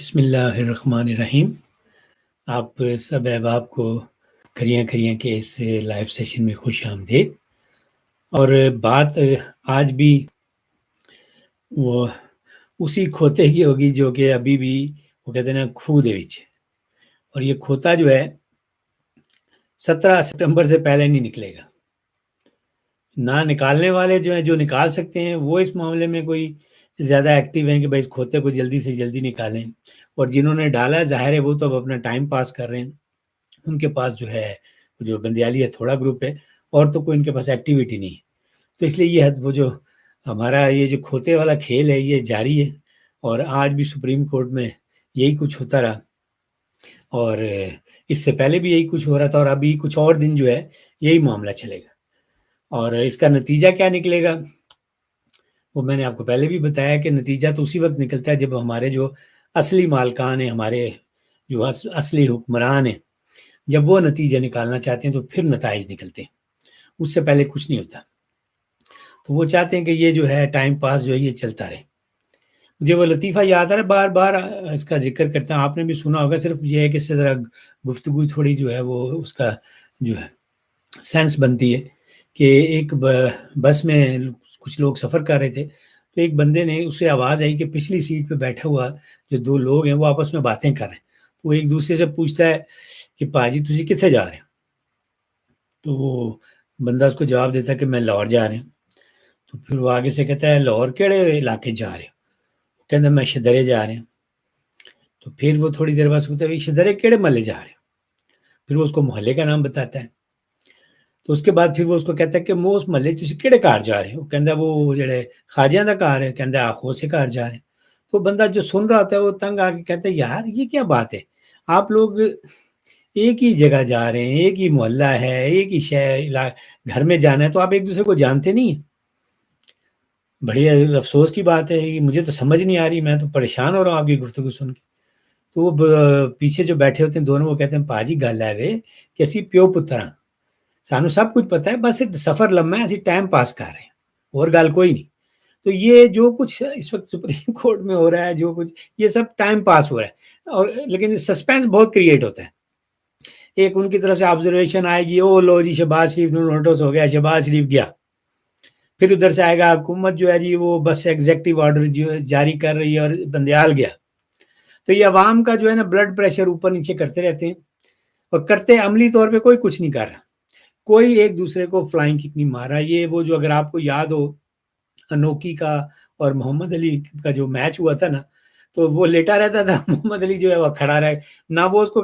بسم اللہ الرحمن الرحیم۔ آپ سب احباب کو کریاں کے اس لائیو سیشن میں خوش آمدید۔ اور بات آج بھی وہ اسی کھوتے کی ہوگی جو کہ ابھی بھی وہ کہتے ہیں نا کھو دے وچ، اور یہ کھوتا جو ہے 17 سپٹمبر سے پہلے نہیں نکلے گا۔ نہ نکالنے والے جو ہیں جو نکال سکتے ہیں وہ اس معاملے میں کوئی زیادہ ایکٹیو ہیں کہ بھائی اس کھوتے کو جلدی سے جلدی نکالیں، اور جنہوں نے ڈالا ظاہر ہے وہ تو اب اپنا ٹائم پاس کر رہے ہیں، ان کے پاس جو ہے جو بندیالی ہے تھوڑا گروپ ہے اور تو کوئی ان کے پاس ایکٹیویٹی نہیں ہے، تو اس لیے یہ وہ جو ہمارا یہ جو کھوتے والا کھیل ہے یہ جاری ہے، اور آج بھی سپریم کورٹ میں یہی کچھ ہوتا رہا، اور اس سے پہلے بھی یہی کچھ ہو رہا تھا، اور ابھی کچھ اور دن جو ہے یہی معاملہ چلے گا، اور اس کا نتیجہ کیا نکلے گا وہ میں نے آپ کو پہلے بھی بتایا کہ نتیجہ تو اسی وقت نکلتا ہے جب ہمارے جو اصلی مالکان ہیں، ہمارے جو اصلی حکمران ہیں، جب وہ نتیجہ نکالنا چاہتے ہیں تو پھر نتائج نکلتے ہیں، اس سے پہلے کچھ نہیں ہوتا۔ تو وہ چاہتے ہیں کہ یہ جو ہے ٹائم پاس جو ہے یہ چلتا رہے۔ مجھے وہ لطیفہ یاد آ رہا ہے، بار بار اس کا ذکر کرتا ہوں، آپ نے بھی سنا ہوگا، صرف یہ ہے کہ اس سے ذرا گفتگو تھوڑی جو ہے وہ اس کا جو ہے سینس بنتی ہے کہ ایک بس میں کچھ لوگ سفر کر رہے تھے، تو ایک بندے نے اس سے آواز آئی کہ پچھلی سیٹ پہ بیٹھا ہوا جو دو لوگ ہیں وہ آپس میں باتیں کر رہے ہیں، وہ ایک دوسرے سے پوچھتا ہے کہ پاجی تسی کتنے جا رہے ہیں؟ تو وہ بندہ اس کو جواب دیتا ہے کہ میں لاہور جا رہے ہیں۔ تو پھر وہ آگے سے کہتا ہے لاہور کیڑے علاقے جا رہے ہیں؟ وہ کہتا ہے میں شدرے جا رہے ہیں۔ تو پھر وہ تھوڑی دیر بعد پوچھتا ہے شدرے کیڑے محلے جا رہے ہیں؟ پھر وہ اس کو محلے کا نام بتاتا ہے۔ تو اس کے بعد پھر وہ اس کو کہتا ہے کہ وہ اس محلے تسی کیڑے کار جا رہے ہیں؟ وہ کہتا ہے وہ جڑے خواجیاں دا کار ہے، کہتا ہے آخو سے کار جا رہے ہیں۔ تو بندہ جو سن رہا ہوتا ہے وہ تنگ آ کے کہتا ہے یار یہ کیا بات ہے، آپ لوگ ایک ہی جگہ جا رہے ہیں، ایک ہی محلہ ہے، ایک ہی شہر گھر میں جانا ہے، تو آپ ایک دوسرے کو جانتے نہیں ہیں؟ بڑی افسوس کی بات ہے، مجھے تو سمجھ نہیں آ رہی، میں تو پریشان ہو رہا ہوں آپ کی گفتگو سن کے۔ تو وہ پیچھے جو بیٹھے ہوتے ہیں دونوں، وہ کہتے ہیں پاجی گل ہے وے کہ اسی پیو پتر ہاں، سانو سب کچھ پتا ہے، بس سفر لمحہ ہے، اسی ٹائم پاس کر رہے ہیں، اور گل کوئی نہیں۔ تو یہ جو کچھ اس وقت سپریم کورٹ میں ہو رہا ہے، جو کچھ یہ سب ٹائم پاس ہو رہا ہے، اور لیکن سسپینس بہت کریٹ ہوتا ہے۔ ایک ان کی طرف سے آبزرویشن آئے گی، او لو جی شہباز شریف نوٹس ہو گیا، شہباز شریف گیا۔ پھر ادھر سے آئے گا حکومت جو ہے جی وہ بس ایگزیکٹو آرڈر جو جاری کر رہی ہے اور بندیال گیا۔ تو یہ عوام کا جو ہے نا بلڈ پریشر اوپر نیچے کرتے رہتے ہیں، اور کرتے عملی طور پہ کوئی کچھ نہیں کر رہا، کوئی ایک دوسرے کو فلائنگ کک نہیں مار رہا۔ یہ وہ جو اگر آپ کو یاد ہو انوکی کا اور محمد علی کا جو میچ ہوا تھا نا، تو وہ لیٹا رہتا تھا، محمد علی جو ہے وہ کھڑا رہے، نہ وہ اس کو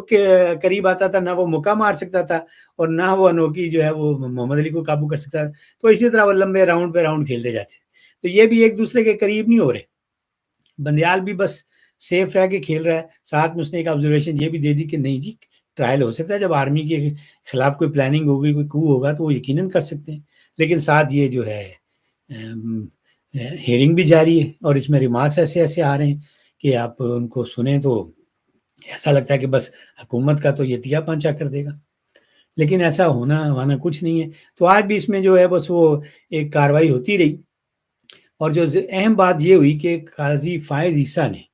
قریب آتا تھا، نہ وہ مکہ مار سکتا تھا، اور نہ وہ انوکی جو ہے وہ محمد علی کو قابو کر سکتا تھا۔ تو اسی طرح وہ لمبے راؤنڈ پہ راؤنڈ کھیلتے جاتے، تو یہ بھی ایک دوسرے کے قریب نہیں ہو رہے۔ بندیال بھی بس سیف رہ کے کھیل رہا ہے، ساتھ میں اس نے ایک آبزرویشن یہ بھی دے دی کہ نہیں جی ٹرائل ہو سکتا ہے، جب آرمی کے خلاف کوئی پلاننگ ہوگی، کوئی کو ہوگا تو وہ یقیناً کر سکتے ہیں، لیکن ساتھ یہ جو ہے ہیئرنگ بھی جاری ہے، اور اس میں ریمارکس ایسے آ رہے ہیں کہ آپ ان کو سنیں تو ایسا لگتا ہے کہ بس حکومت کا تو یہ تیا پانچا کر دے گا، لیکن ایسا ہونا کچھ نہیں ہے۔ تو آج بھی اس میں جو ہے بس وہ ایک کاروائی ہوتی رہی، اور جو اہم بات یہ ہوئی کہ قاضی فائز عیسیٰ نے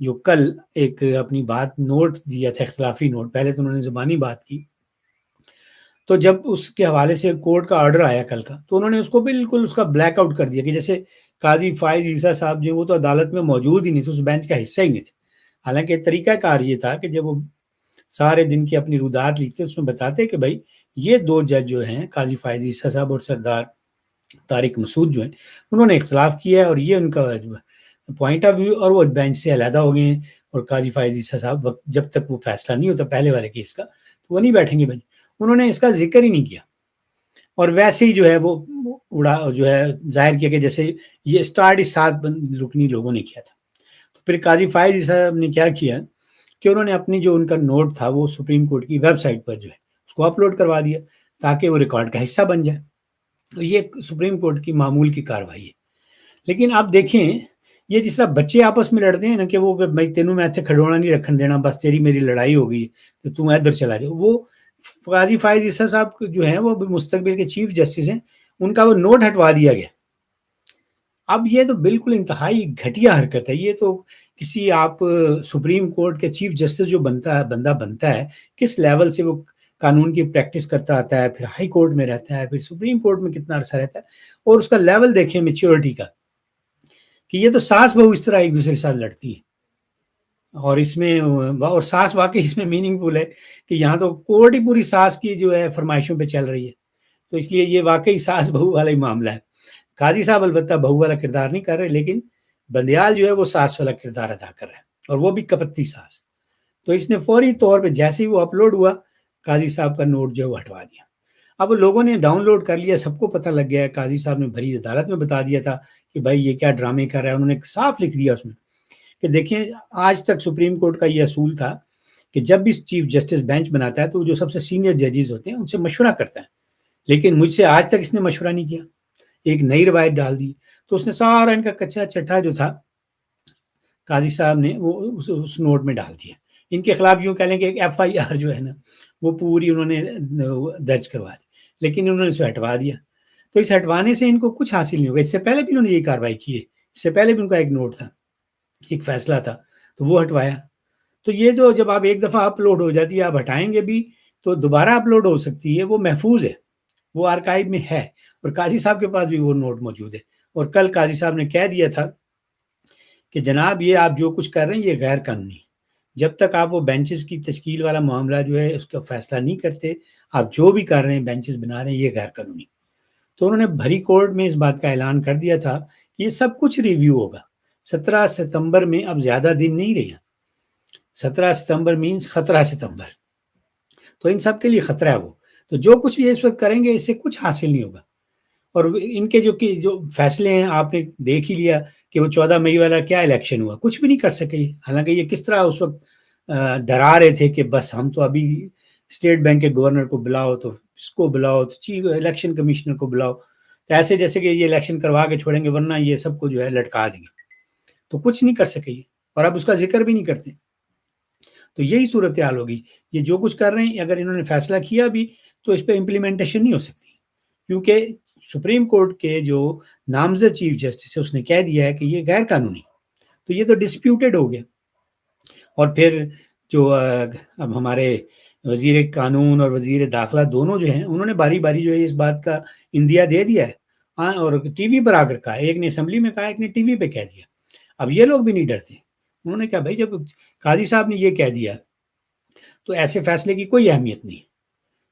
جو کل ایک اپنی بات نوٹ دیا تھا، اختلافی نوٹ، پہلے تو انہوں نے زبانی بات کی، تو جب اس کے حوالے سے کورٹ کا آرڈر آیا کل کا، تو انہوں نے اس کو بالکل اس کا بلیک آؤٹ کر دیا کہ جیسے قاضی فائز عیسیٰ صاحب جو وہ تو عدالت میں موجود ہی نہیں تھے، اس بینچ کا حصہ ہی نہیں تھے۔ حالانکہ طریقہ کار یہ تھا کہ جب وہ سارے دن کی اپنی رودات لکھتے اس میں بتاتے کہ بھائی یہ دو جج جو ہیں قاضی فائز عیسیٰ صاحب اور سردار طارق مسعود جو ہیں انہوں نے اختلاف کیا ہے، اور یہ ان کا پوائنٹ آف ویو، اور وہ بینچ سے علیحدہ ہو گئے ہیں، اور قاضی فائز عیسیٰ صاحب جب تک وہ فیصلہ نہیں ہوتا پہلے والے کیس کا تو وہ نہیں بیٹھیں گے بینچ۔ انہوں نے اس کا ذکر ہی نہیں کیا، اور ویسے ہی جو ہے وہ اڑا جو ہے ظاہر کیا کہ جیسے یہ اسٹارٹ اس 7 رکنی لوگوں نے کیا تھا۔ تو پھر قاضی فائز صاحب نے کیا کیا کہ انہوں نے اپنی جو ان کا نوٹ تھا وہ سپریم کورٹ کی ویب سائٹ پر جو ہے اس کو اپلوڈ کروا دیا تاکہ وہ ریکارڈ کا حصہ بن جائے۔ تو یہ سپریم کورٹ کی معمول کی کاروائی ہے۔ لیکن آپ دیکھیں یہ جس طرح بچے آپس میں لڑتے ہیں نا کہ وہ بھائی تینوں میں ایتھے کھڑونا نہیں رکھن دینا، بس تیری میری لڑائی ہو گئی تو تم ادھر چلا جاؤ۔ وہ قاضی فائز عیسیٰ صاحب جو ہیں وہ مستقبل کے چیف جسٹس ہیں، ان کا وہ نوٹ ہٹوا دیا گیا۔ اب یہ تو بالکل انتہائی گھٹیا حرکت ہے، یہ تو کسی آپ سپریم کورٹ کے چیف جسٹس جو بندہ بنتا ہے، کس لیول سے وہ قانون کی پریکٹس کرتا آتا ہے، پھر ہائی کورٹ میں رہتا ہے، پھر سپریم کورٹ میں کتنا عرصہ رہتا ہے، اور اس کا لیول دیکھیں میچورٹی کا، کہ یہ تو ساس بہو اس طرح ایک دوسرے کے ساتھ لڑتی ہے، اور اس میں اور ساس واقعی اس میں میننگ فل ہے کہ یہاں تو کورٹ ہی پوری ساس کی جو ہے فرمائشوں پہ چل رہی ہے، تو اس لیے یہ واقعی ساس بہو والا ہی معاملہ ہے۔ قاضی صاحب البتہ بہو والا کردار نہیں کر رہے، لیکن بندیال جو ہے وہ ساس والا کردار ادا کر رہا ہے، اور وہ بھی کپتی ساس۔ تو اس نے فوری طور پہ جیسے ہی وہ اپلوڈ ہوا، قاضی صاحب کا نوٹ جو ہے وہ ہٹوا دیا۔ اب لوگوں نے ڈاؤن لوڈ کر لیا، سب کو پتہ لگ گیا ہے، قاضی صاحب نے بھری عدالت میں بتا دیا تھا کہ بھائی یہ کیا ڈرامے کر رہا ہے۔ انہوں نے صاف لکھ دیا اس میں کہ دیکھیں، آج تک سپریم کورٹ کا یہ اصول تھا کہ جب بھی چیف جسٹس بینچ بناتا ہے تو جو سب سے سینئر ججز ہوتے ہیں ان سے مشورہ کرتا ہے، لیکن مجھ سے آج تک اس نے مشورہ نہیں کیا، ایک نئی روایت ڈال دی۔ تو اس نے سارا ان کا کچا چٹھا جو تھا قاضی صاحب نے وہ اس نوٹ میں ڈال دیا۔ ان کے خلاف یوں کہہ لیں کہ ایک ایف آئی آر جو ہے نا وہ پوری انہوں نے درج کروا دی، لیکن انہوں نے اسے ہٹوا دیا۔ تو اس ہٹوانے سے ان کو کچھ حاصل نہیں ہوگا۔ اس سے پہلے بھی انہوں نے یہ کارروائی کی ہے، اس سے پہلے بھی ان کا ایک نوٹ تھا، ایک فیصلہ تھا، تو وہ ہٹوایا۔ تو یہ جو جب آپ ایک دفعہ اپلوڈ ہو جاتی ہے، آپ ہٹائیں گے بھی تو دوبارہ اپلوڈ ہو سکتی ہے، وہ محفوظ ہے، وہ آرکائیو میں ہے، اور قاضی صاحب کے پاس بھی وہ نوٹ موجود ہے۔ اور کل قاضی صاحب نے کہہ دیا تھا کہ جناب یہ آپ جو کچھ کر رہے ہیں یہ غیر قانونی، جب تک آپ وہ بینچز کی تشکیل والا معاملہ جو ہے اس کا فیصلہ نہیں کرتے، آپ جو بھی کر رہے ہیں، بینچز بنا رہے ہیں، یہ غیر قانونی۔ تو انہوں نے بھری کورٹ میں اس بات کا اعلان کر دیا تھا کہ یہ سب کچھ ریویو ہوگا 17 ستمبر میں۔ اب زیادہ دن نہیں رہے، 17 ستمبر مینس خطرہ ستمبر، تو ان سب کے لیے خطرہ ہے وہ۔ تو جو کچھ بھی اس وقت کریں گے اس سے کچھ حاصل نہیں ہوگا۔ اور ان کے جو فیصلے ہیں آپ نے دیکھ ہی لیا کہ وہ 14 مئی والا کیا الیکشن ہوا، کچھ بھی نہیں کر سکے۔ حالانکہ یہ کس طرح اس وقت ڈرا رہے تھے کہ بس ہم تو ابھی اسٹیٹ بینک کے گورنر کو بلاؤ، تو اس کو بلاؤ، تو چیف الیکشن کمشنر کو بلاؤ، تو ایسے جیسے کہ یہ الیکشن کروا کے چھوڑیں گے، ورنہ یہ سب کو جو ہے لٹکا دیں گے۔ تو کچھ نہیں کر سکے یہ، اور اب اس کا ذکر بھی نہیں کرتے۔ تو یہی صورتحال ہوگی، یہ جو کچھ کر رہے ہیں اگر انہوں نے فیصلہ کیا بھی تو اس پہ امپلیمنٹیشن نہیں ہو سکتی، کیونکہ سپریم کورٹ کے جو نامزد چیف جسٹس ہے اس نے کہہ دیا ہے کہ یہ غیر قانونی، تو یہ تو ڈسپیوٹیڈ ہو گیا۔ اور پھر جو اب ہمارے وزیر قانون اور وزیر داخلہ دونوں جو ہیں انہوں نے باری باری جو ہے اس بات کا اندیا دے دیا ہے، ہاں، اور ٹی وی پر آ کر کہا، ایک نے اسمبلی میں کہا، ایک نے ٹی وی پہ کہہ دیا۔ اب یہ لوگ بھی نہیں ڈرتے، انہوں نے کہا بھائی جب قاضی صاحب نے یہ کہہ دیا تو ایسے فیصلے کی کوئی اہمیت نہیں،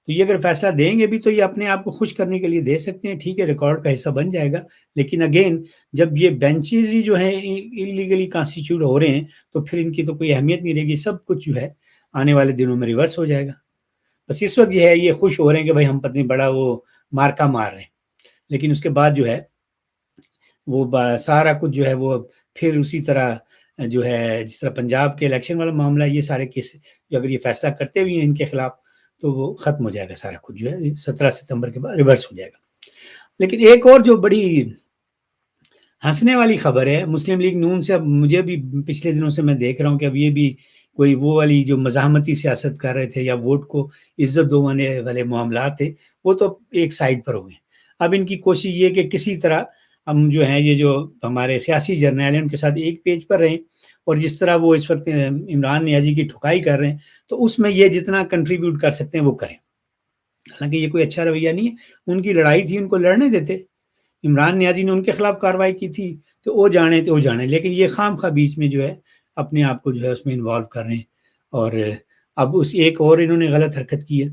تو یہ اگر فیصلہ دیں گے بھی تو یہ اپنے آپ کو خوش کرنے کے لیے دے سکتے ہیں، ٹھیک ہے، ریکارڈ کا حصہ بن جائے گا، لیکن اگین جب یہ بینچز ہی جو ہیں انلیگلی کانسٹیٹیوٹ ہو رہے ہیں تو پھر ان کی تو کوئی اہمیت نہیں رہے گی، سب کچھ جو ہے آنے والے دنوں میں ریورس ہو جائے گا۔ بس اس وقت یہ ہے، یہ خوش ہو رہے ہیں کہ بھائی ہم پتہ نہیں بڑا وہ مارکا مار رہے ہیں، لیکن اس کے بعد جو ہے وہ سارا کچھ جو ہے وہ پھر اسی طرح جو ہے جس طرح پنجاب کے الیکشن والا معاملہ، یہ سارے کیس جو اگر یہ فیصلہ کرتے ہوئے ہیں ان کے خلاف تو وہ ختم ہو جائے گا، سارا کچھ جو ہے 17 ستمبر کے بعد ریورس ہو جائے گا۔ لیکن ایک اور جو بڑی ہنسنے والی خبر ہے، مسلم لیگ نون سے، اب مجھے بھی پچھلے دنوں سے میں دیکھ رہا ہوں کہ اب یہ بھی کوئی وہ والی جو مزاحمتی سیاست کر رہے تھے یا ووٹ کو عزت دوانے والے معاملات تھے، وہ تو ایک سائڈ پر ہو گئے۔ اب ان کی کوشش یہ کہ کسی طرح ہم جو ہیں یہ جو ہمارے سیاسی جرنیل ہیں ان کے ساتھ ایک پیج پر رہیں، اور جس طرح وہ اس وقت عمران نیازی کی ٹھکائی کر رہے ہیں تو اس میں یہ جتنا کنٹریبیوٹ کر سکتے ہیں وہ کریں۔ حالانکہ یہ کوئی اچھا رویہ نہیں ہے، ان کی لڑائی تھی، ان کو لڑنے دیتے۔ عمران نیازی نے ان کے خلاف کارروائی کی تھی تو وہ جانے، لیکن یہ خام خواہ بیچ میں جو ہے اپنے آپ کو جو ہے اس میں انوالو کر رہے ہیں۔ اور اب اس ایک اور انہوں نے غلط حرکت کی ہے،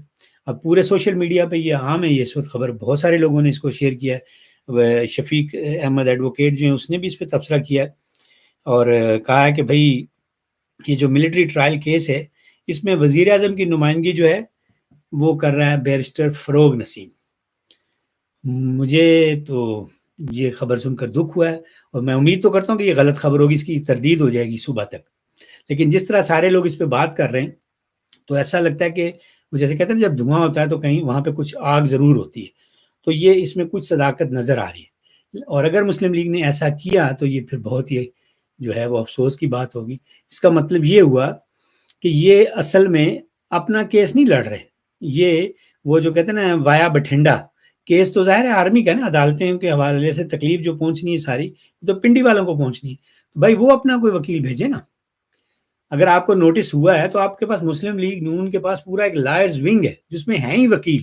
اب پورے سوشل میڈیا پہ یہ عام ہے، یہ اس وقت خبر بہت سارے لوگوں نے اس کو شیئر کیا ہے۔ شفیق احمد ایڈوکیٹ جو ہیں اس نے بھی اس پہ تبصرہ کیا ہے اور کہا ہے کہ بھائی یہ جو ملٹری ٹرائل کیس ہے اس میں وزیر اعظم کی نمائندگی جو ہے وہ کر رہا ہے بیرسٹر فروغ نسیم۔ مجھے تو یہ خبر سن کر دکھ ہوا ہے، اور میں امید تو کرتا ہوں کہ یہ غلط خبر ہوگی، اس کی تردید ہو جائے گی صبح تک، لیکن جس طرح سارے لوگ اس پہ بات کر رہے ہیں تو ایسا لگتا ہے کہ جیسے کہتے ہیں جب دھواں ہوتا ہے تو کہیں وہاں پہ کچھ آگ ضرور ہوتی ہے، تو یہ اس میں کچھ صداقت نظر آ رہی ہے۔ اور اگر مسلم لیگ نے ایسا کیا تو یہ پھر بہت ہی جو ہے وہ افسوس کی بات ہوگی۔ اس کا مطلب یہ ہوا کہ یہ اصل میں اپنا کیس نہیں لڑ رہے، یہ وہ جو کہتے ہیں نا وایا بٹھنڈا، کیس تو ظاہر ہے آرمی کا نا، عدالتیں کے حوالے سے تکلیف جو پہنچنی ہے ساری تو پنڈی والوں کو پہنچنی ہے، تو بھائی وہ اپنا کوئی وکیل بھیجے نا. اگر آپ کو نوٹس ہوا ہے تو آپ کے پاس مسلم لیگ نون کے پاس پورا ایک لائرز ونگ ہے جس میں ہیں ہی وکیل،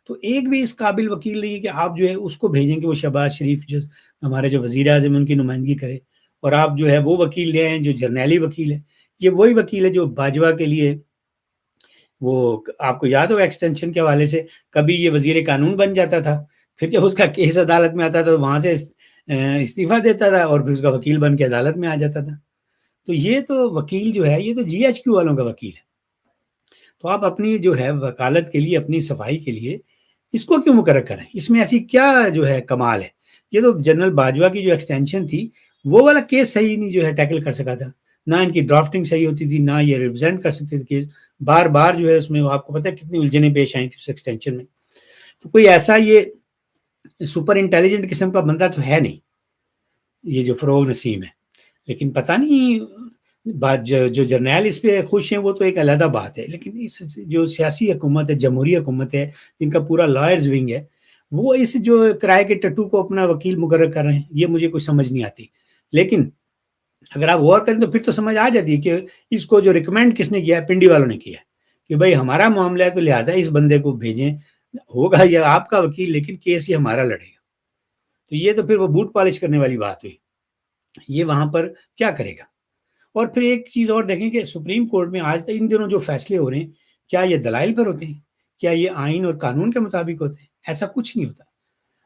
تو ایک بھی اس قابل وکیل نہیں ہے کہ آپ جو ہے اس کو بھیجیں کہ وہ شہباز شریف جو ہمارے جو وزیر اعظم ان کی نمائندگی کرے، اور آپ جو ہے وہ وکیل لے آئیں جو جرنیلی وکیل ہے. یہ وہی وکیل ہے جو باجوہ کے لیے، وہ آپ کو یاد ہوگا ایکسٹینشن کے حوالے سے کبھی یہ وزیر قانون بن جاتا تھا، پھر جب اس کا کیس عدالت میں آتا تھا تو وہاں سے استعفیٰ دیتا تھا اور پھر اس کا وکیل بن کے عدالت میں آ جاتا تھا. تو یہ تو وکیل جو ہے یہ تو جی ایچ کیو والوں کا وکیل ہے. تو آپ اپنی جو ہے وکالت کے لیے، اپنی صفائی کے لیے اس کو کیوں مقرر کریں؟ اس میں ایسی کیا جو ہے کمال ہے؟ یہ تو جنرل باجوہ کی جو ایکسٹینشن تھی وہ والا کیس صحیح نہیں جو ہے ٹیکل کر سکا تھا، نہ ان کی ڈرافٹنگ صحیح ہوتی تھی، نہ یہ ریپرزینٹ کر سکتے تھے کیس. بار بار جو ہے اس میں آپ کو پتہ ہے کتنی الجھنیں پیش آئی تھی اس ایکسٹینشن میں. تو کوئی ایسا یہ سپر انٹیلیجنٹ قسم کا بندہ تو ہے نہیں یہ جو فروغ نسیم ہے، لیکن پتہ نہیں بات جو جرنیل اس پہ خوش ہیں وہ تو ایک علیحدہ بات ہے، لیکن اس جو سیاسی حکومت ہے، جمہوری حکومت ہے، جن کا پورا لائرز ونگ ہے، وہ اس جو کرائے کے ٹٹو کو اپنا وکیل مقرر کر رہے ہیں، یہ مجھے کچھ سمجھ نہیں آتی. لیکن اگر آپ غور کریں تو پھر تو سمجھ آ جاتی ہے کہ اس کو جو ریکمینڈ کس نے کیا ہے، پنڈی والوں نے کیا ہے کہ بھائی ہمارا معاملہ ہے تو لہٰذا اس بندے کو بھیجیں، ہوگا یہ آپ کا وکیل لیکن کیس یہ ہمارا لڑے گا. تو یہ تو پھر وہ بوٹ پالش کرنے والی بات ہوئی، یہ وہاں پر کیا کرے گا. اور پھر ایک چیز اور دیکھیں کہ سپریم کورٹ میں آج ان دنوں جو فیصلے ہو رہے ہیں کیا یہ دلائل پر ہوتے ہیں؟ کیا یہ آئین اور قانون کے مطابق ہوتے ہیں؟ ایسا کچھ نہیں ہوتا.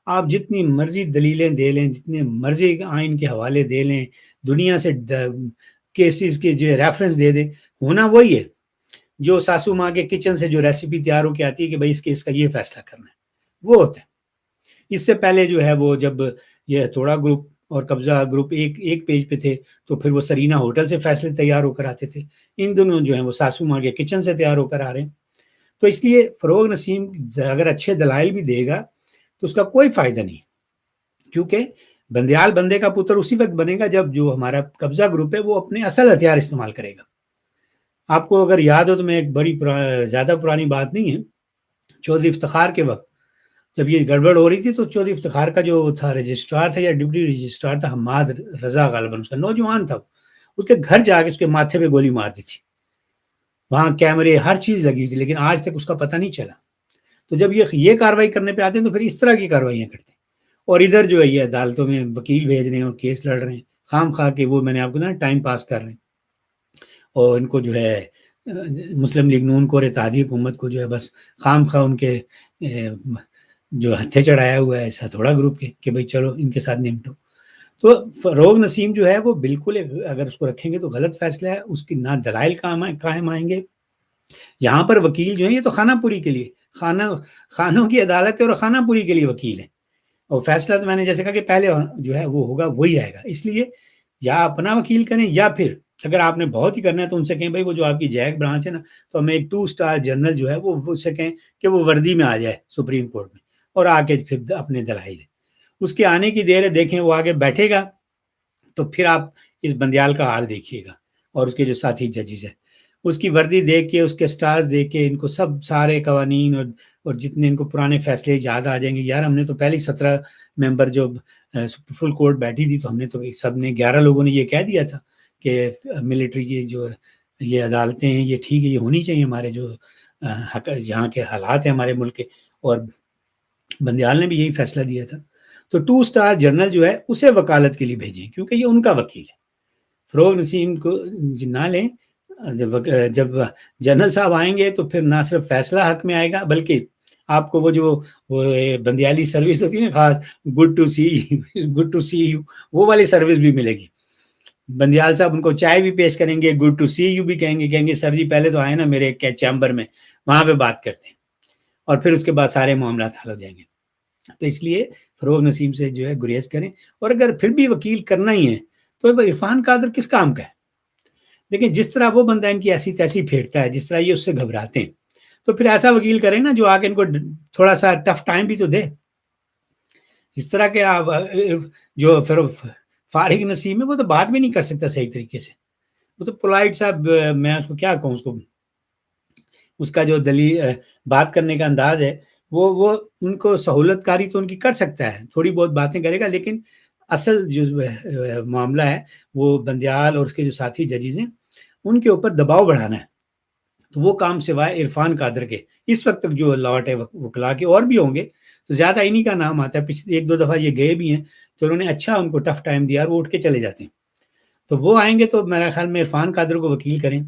آپ جتنی مرضی دلیلیں دے لیں، جتنے مرضی آئین کے حوالے دے لیں، دنیا سے کیسز کے جو ریفرنس دے دیں، ہونا وہی ہے جو ساسو ماں کے کچن سے جو ریسیپی تیار ہو کے آتی ہے کہ بھائی اس کیس کا یہ فیصلہ کرنا ہے، وہ ہوتا ہے. اس سے پہلے جو ہے وہ جب یہ تھوڑا گروپ اور قبضہ گروپ ایک پیج پہ تھے تو پھر وہ سرینا ہوٹل سے فیصلے تیار ہو کر آتے تھے، ان دونوں جو ہیں وہ ساسو ماں کے کچن سے تیار ہو کر آ رہے ہیں. تو اس لیے فروغ نسیم اگر اچھے دلائل بھی دے گا تو اس کا کوئی فائدہ نہیں، کیونکہ بندیال بندے کا پتر اسی وقت بنے گا جب جو ہمارا قبضہ گروپ ہے وہ اپنے اصل ہتھیار استعمال کرے گا. آپ کو اگر یاد ہو تو میں ایک بڑی زیادہ پرانی بات نہیں ہے، چودھری افتخار کے وقت جب یہ گڑبڑ ہو رہی تھی تو چودھری افتخار کا جو تھا رجسٹرار تھا یا ڈپٹی رجسٹرار تھا، حماد رضا غالباً اس کا نوجوان تھا، اس کے گھر جا کے اس کے ماتھے پہ گولی مار دی تھی. وہاں کیمرے ہر چیز لگی تھی لیکن آج تک اس کا پتہ نہیں چلا. تو جب یہ کاروائی کرنے پہ آتے ہیں تو پھر اس طرح کی کاروائیاں کرتے ہیں، اور ادھر جو ہے یہ عدالتوں میں وکیل بھیج رہے ہیں اور کیس لڑ رہے ہیں خام خواہ کے، وہ میں نے آپ کو نا ٹائم پاس کر رہے ہیں. اور ان کو جو ہے مسلم لیگ نون کو اور اتحادی حکومت کو جو ہے بس خام خواہ ان کے جو ہتھے چڑھایا ہوا ہے ایسا تھوڑا گروپ کے کہ بھائی چلو ان کے ساتھ نمٹو. تو فروغ نسیم جو ہے وہ بالکل اگر اس کو رکھیں گے تو غلط فیصلہ ہے، اس کی نہ دلائل قائم آئیں گے. یہاں پر وکیل جو ہیں یہ تو خانہ پوری کے لیے، خانوں کی عدالت ہے اور خانہ پوری کے لیے وکیل ہیں، اور فیصلہ تو میں نے جیسے کہا کہ پہلے جو ہے وہ ہوگا وہی آئے گا. اس لیے یا اپنا وکیل کریں یا پھر اگر آپ نے بہت ہی کرنا ہے تو ان سے کہیں بھائی وہ جو آپ کی جیک برانچ ہے نا تو ہمیں ایک 2 اسٹار جنرل جو ہے وہ اس سے کہیں کہ وہ وردی میں آ جائے سپریم کورٹ میں اور آ کے پھر اپنے دلائل دیں. اس کے آنے کی دیر ہے، دیکھیں وہ آگے بیٹھے گا تو پھر آپ اس بندیال کا حال دیکھیے گا اور اس کے جو ساتھی ججز ہیں اس کی وردی دیکھ کے، اس کے سٹارز دیکھ کے ان کو سب سارے قوانین اور جتنے ان کو پرانے فیصلے یاد آ جائیں گے. یار ہم نے تو پہلے 17 ممبر جو فل کورٹ بیٹھی تھی تو ہم نے تو سب نے 11 لوگوں نے یہ کہہ دیا تھا کہ ملٹری کی جو یہ عدالتیں ہیں یہ ٹھیک ہے، یہ ہونی چاہیے، ہمارے جو یہاں کے حالات ہیں ہمارے ملک کے، اور بندیال نے بھی یہی فیصلہ دیا تھا. تو 2 اسٹار جنرل جو ہے اسے وکالت کے لیے بھیجیں کیونکہ یہ ان کا وکیل ہے. فروغ نسیم کو نہ لیں، جب جنرل صاحب آئیں گے تو پھر نہ صرف فیصلہ حق میں آئے گا بلکہ آپ کو وہ بندیالی سروس ہوتی ہے نا خاص، گڈ ٹو سی یو، وہ والی سروس بھی ملے گی. بندیال صاحب ان کو چائے بھی پیش کریں گے، گڈ ٹو سی یو بھی کہیں گے سر جی پہلے تو آئے نا میرے چیمبر میں، وہاں پہ بات کرتے ہیں اور پھر اس کے بعد سارے معاملات حل ہو جائیں گے. تو اس لیے فروغ نسیم سے جو ہے گریز کریں، اور اگر پھر بھی وکیل کرنا ہی ہے تو عرفان قادر کس کام کا ہے؟ لیکن جس طرح وہ بندہ ان کی ایسی تیسی پھیرتا ہے، جس طرح یہ اس سے گھبراتے ہیں، تو پھر ایسا وکیل کریں نا جو آگے ان کو تھوڑا سا ٹف ٹائم بھی تو دے. اس طرح کے جو پھر فارغ نسیم ہے وہ تو بات بھی نہیں کر سکتا صحیح طریقے سے، وہ تو پولائٹ صاحب، میں اس کو کیا کہوں، اس کا جو بات کرنے کا انداز ہے وہ ان کو سہولت کاری تو ان کی کر سکتا ہے، تھوڑی بہت باتیں کرے گا، لیکن اصل جو معاملہ ہے وہ بندیال اور اس کے جو ساتھی ججز ہیں ان کے اوپر دباؤ بڑھانا ہے۔ تو وہ کام سوائے عرفان قادر کے اس وقت تک جو لاٹ ہے وکلا کے اور بھی ہوں گے، تو زیادہ انہی کا نام آتا ہے۔ پچھلے ایک دو دفعہ یہ گئے بھی ہیں تو انہوں نے اچھا ان کو ٹف ٹائم دیا، وہ اٹھ کے چلے جاتے ہیں۔ تو وہ آئیں گے تو میرا خیال میں عرفان قادر کو وکیل کریں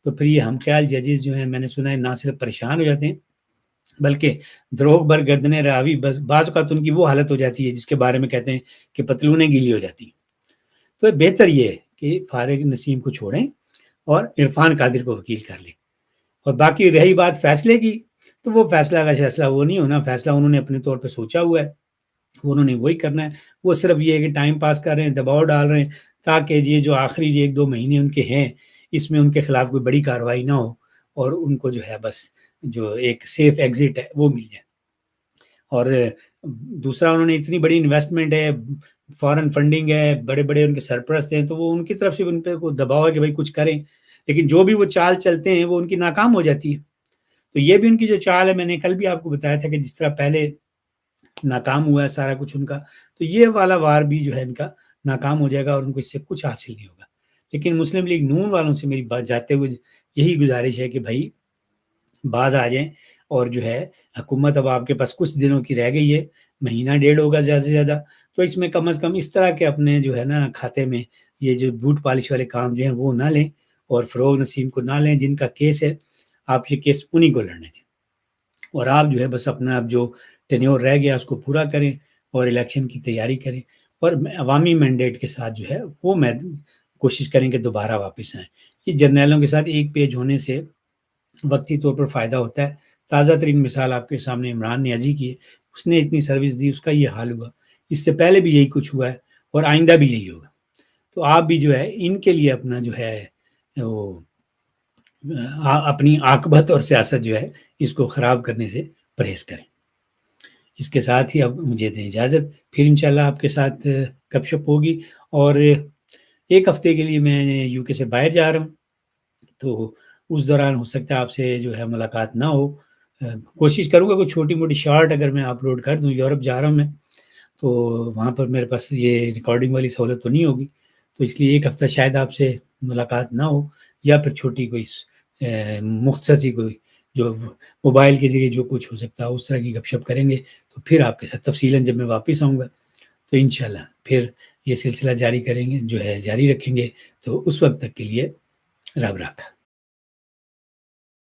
تو پھر یہ ہم خیال ججز جو ہیں، میں نے سنا ہے نہ صرف پریشان ہو جاتے ہیں بلکہ دروغ بر گردن راوی، بس بعض اوقات ان کی وہ حالت ہو جاتی ہے جس کے بارے میں کہتے ہیں کہ پتلونیں گیلی ہو جاتی ہیں۔ تو بہتر یہ ہے کہ فارغ نسیم کو چھوڑیں اور عرفان قادر کو وکیل کر لیں۔ اور باقی رہی بات فیصلے کی، تو وہ فیصلہ کا فیصلہ وہ نہیں ہونا، فیصلہ انہوں نے اپنے طور پہ سوچا ہوا ہے، انہوں نے وہی کرنا ہے۔ وہ صرف یہ ہے کہ ٹائم پاس کر رہے ہیں، دباؤ ڈال رہے ہیں تاکہ یہ جو آخری ایک دو مہینے ان کے ہیں اس میں ان کے خلاف کوئی بڑی کارروائی نہ ہو اور ان کو جو ہے بس جو ایک سیف ایگزٹ ہے وہ مل جائے۔ اور دوسرا انہوں نے اتنی بڑی انویسٹمنٹ ہے، فارن فنڈنگ ہے، بڑے بڑے ان کے سرپرست ہیں، تو وہ ان کی طرف سے ان پہ کوئی دباؤ ہے کہ بھائی کچھ کریں، لیکن جو بھی وہ چال چلتے ہیں وہ ان کی ناکام ہو جاتی ہے۔ تو یہ بھی ان کی جو چال ہے، میں نے کل بھی آپ کو بتایا تھا کہ جس طرح پہلے ناکام ہوا ہے سارا کچھ ان کا، تو یہ والا وار بھی جو ہے ان کا ناکام ہو جائے گا اور ان کو اس سے کچھ حاصل نہیں ہوگا۔ لیکن مسلم لیگ نون والوں سے میری بات جاتے ہوئے یہی گزارش ہے کہ بھائی باز آ جائیں، اور جو ہے حکومت اب آپ کے پاس کچھ دنوں کی رہ گئی ہے، مہینہ ڈیڑھ ہوگا زیادہ سے زیادہ، تو اس میں کم از کم اس طرح کے اپنے جو ہے نا کھاتے میں یہ جو بوٹ پالش والے کام جو ہیں وہ نہ لیں، اور فروغ نسیم کو نہ لیں جن کا کیس ہے، آپ یہ کیس انہی کو لڑنے دیں، اور آپ جو ہے بس اپنا اب جو ٹینیور رہ گیا اس کو پورا کریں اور الیکشن کی تیاری کریں، اور عوامی مینڈیٹ کے ساتھ جو ہے وہ میں کوشش کریں کہ دوبارہ واپس آئیں۔ یہ جرنیلوں کے ساتھ ایک پیج ہونے سے وقتی طور پر فائدہ ہوتا ہے۔ تازہ ترین مثال آپ کے سامنے عمران نیازی کی ہے، اس نے اتنی سروس دی، اس کا یہ حال ہوا، اس سے پہلے بھی یہی کچھ ہوا ہے اور آئندہ بھی یہی ہوگا۔ تو آپ بھی جو ہے ان کے لیے اپنا جو ہے وہ اپنی عاقبت اور سیاست جو ہے اس کو خراب کرنے سے پرہیز کریں۔ اس کے ساتھ ہی اب مجھے دیں اجازت، پھر انشاءاللہ آپ کے ساتھ گپ شپ ہوگی، اور ایک ہفتے کے لیے میں یو کے سے باہر جا رہا ہوں، تو اس دوران ہو سکتا ہے آپ سے جو ہے ملاقات نہ ہو۔ کوشش کروں گا کوئی چھوٹی موٹی شارٹ اگر میں اپلوڈ کر دوں۔ یورپ جا رہا ہوں میں، تو وہاں پر میرے پاس یہ ریکارڈنگ والی سہولت تو نہیں ہوگی، تو اس لیے ایک ہفتہ شاید آپ سے ملاقات نہ ہو، یا پھر چھوٹی کوئی مختصر سی کوئی جو موبائل کے ذریعے جو کچھ ہو سکتا ہے اس طرح کی گپ شپ کریں گے، تو پھر آپ کے ساتھ تفصیلاً جب میں واپس آؤں گا تو انشاءاللہ پھر یہ سلسلہ جاری کریں گے، جو ہے جاری رکھیں گے۔ تو اس وقت تک کے لیے رب راکھا۔